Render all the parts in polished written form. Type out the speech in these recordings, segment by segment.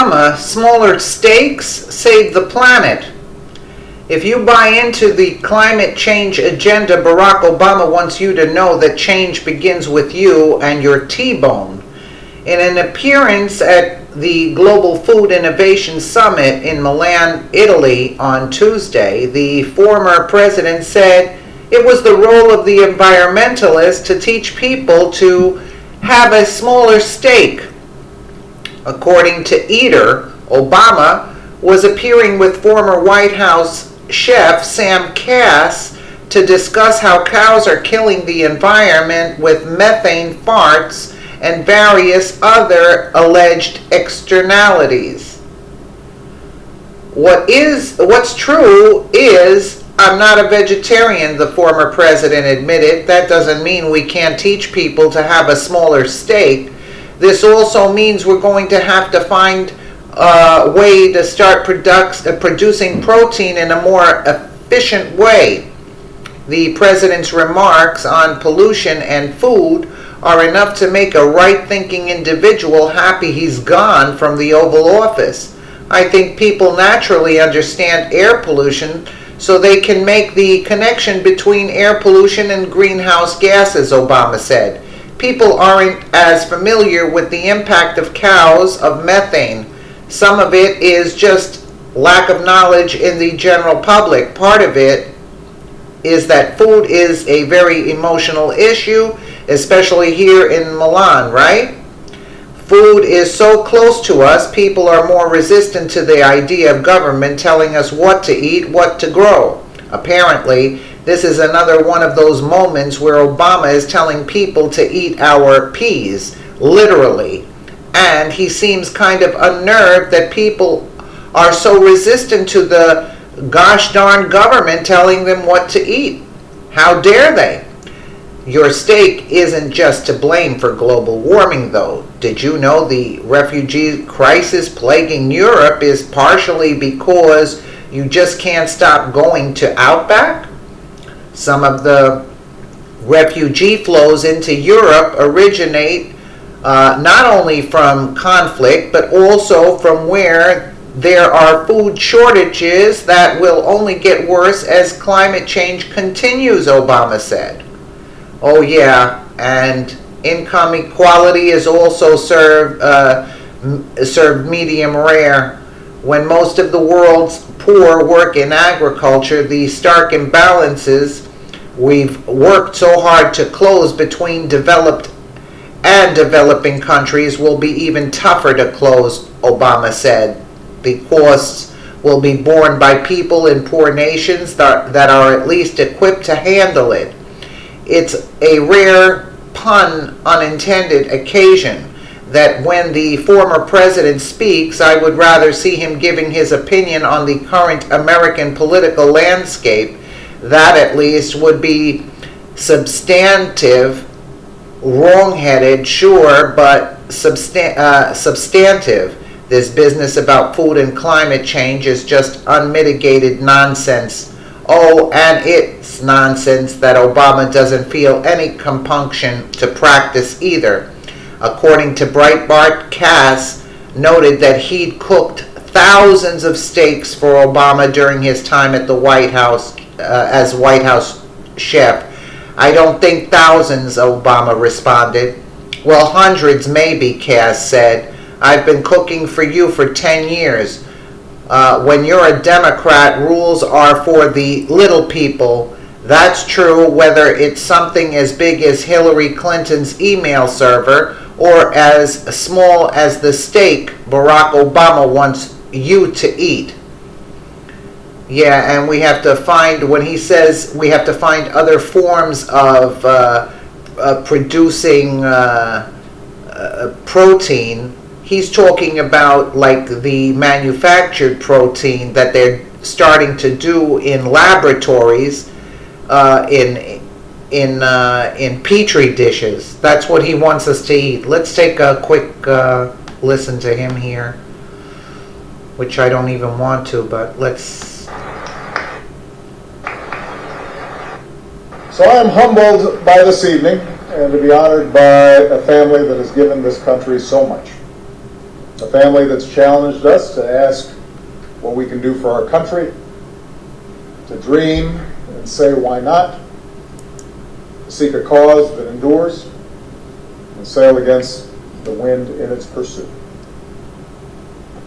Obama, smaller steaks save the planet. If you buy into the climate change agenda, Barack Obama wants you to know that change begins with you and your T-bone. In an appearance at the Global Food Innovation Summit in Milan, Italy on Tuesday, the former president said it was the role of the environmentalists to teach people to have a smaller steak. According to Eater, Obama was appearing with former White House chef Sam Kass to discuss how cows are killing the environment with methane farts and various other alleged externalities. What's true is I'm not a vegetarian, the former president admitted. That doesn't mean we can't teach people to have a smaller steak. This also means we're going to have to find a way to start producing protein in a more efficient way. The president's remarks on pollution and food are enough to make a right-thinking individual happy he's gone from the Oval Office. I think people naturally understand air pollution, so they can make the connection between air pollution and greenhouse gases, Obama said. People aren't as familiar with the impact of cows, of methane. Some of it is just lack of knowledge in the general public. Part of it is that food is a very emotional issue, especially here in Milan, right? Food is so close to us, people are more resistant to the idea of government telling us what to eat, what to grow. Apparently, this is another one of those moments where Obama is telling people to eat our peas, literally. And he seems kind of unnerved that people are so resistant to the gosh darn government telling them what to eat. How dare they? Your steak isn't just to blame for global warming, though. Did you know the refugee crisis plaguing Europe is partially because you just can't stop going to Outback? Some of the refugee flows into Europe originate not only from conflict, but also from where there are food shortages that will only get worse as climate change continues, Obama said. Oh yeah, and income equality is also served medium rare. When most of the world's poor work in agriculture, the stark imbalances we've worked so hard to close between developed and developing countries will be even tougher to close, Obama said. The costs will be borne by people in poor nations that are at least equipped to handle it. It's a rare, pun unintended, occasion that when the former president speaks, I would rather see him giving his opinion on the current American political landscape. That at least would be substantive, wrong-headed, sure, but substantive. This business about food and climate change is just unmitigated nonsense. Oh, and it's nonsense that Obama doesn't feel any compunction to practice either. According to Breitbart, Kass noted that he'd cooked thousands of steaks for Obama during his time at the White House as White House chef. I don't think thousands, Obama responded. Well, hundreds maybe, Kass said. I've been cooking for you for 10 years. When you're a Democrat, rules are for the little people. That's true whether it's something as big as Hillary Clinton's email server or as small as the steak Barack Obama wants you to eat. Yeah, and we have to find, when he says we have to find other forms of producing protein, he's talking about like the manufactured protein that they're starting to do in laboratories in petri dishes. That's what he wants us to eat. Let's take a quick listen to him here, which I don't even want to, but let's. So I am humbled by this evening and to be honored by a family that has given this country so much. A family that's challenged us to ask what we can do for our country, to dream and say why not, to seek a cause that endures, and sail against the wind in its pursuit.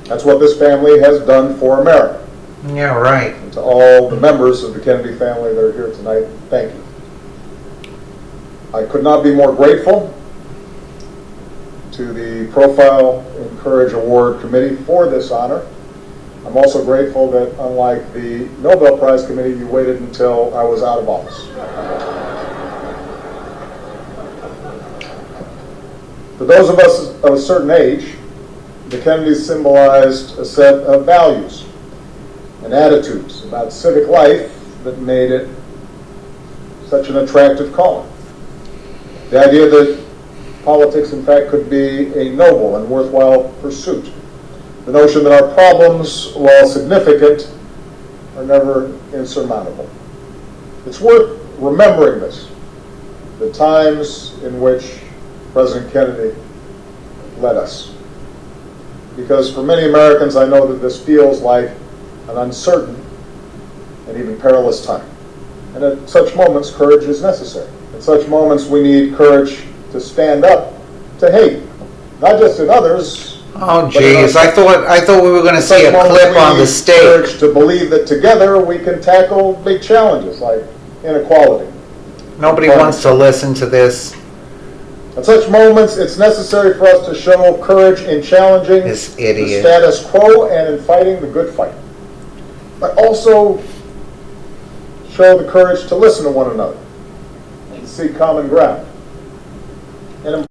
That's what this family has done for America. Yeah, right. And to all the members of the Kennedy family that are here tonight, thank you. I could not be more grateful to the Profile and Courage Award Committee for this honor. I'm also grateful that, unlike the Nobel Prize Committee, you waited until I was out of office. For those of us of a certain age, the Kennedys symbolized a set of values and attitudes about civic life that made it such an attractive calling. The idea that politics, in fact, could be a noble and worthwhile pursuit. The notion that our problems, while significant, are never insurmountable. It's worth remembering this, the times in which President Kennedy led us. Because for many Americans, I know that this feels like an uncertain and even perilous time. And at such moments, courage is necessary. At such moments, we need courage to stand up to hate, not just in others. Oh, geez, I thought we were going to see a clip on the stake. Courage to believe that together we can tackle big challenges like inequality. Nobody wants to listen to this. At such moments, it's necessary for us to show courage in challenging This the idiot. status quo and in fighting the good fight. But also show the courage to listen to one another and seek common ground. And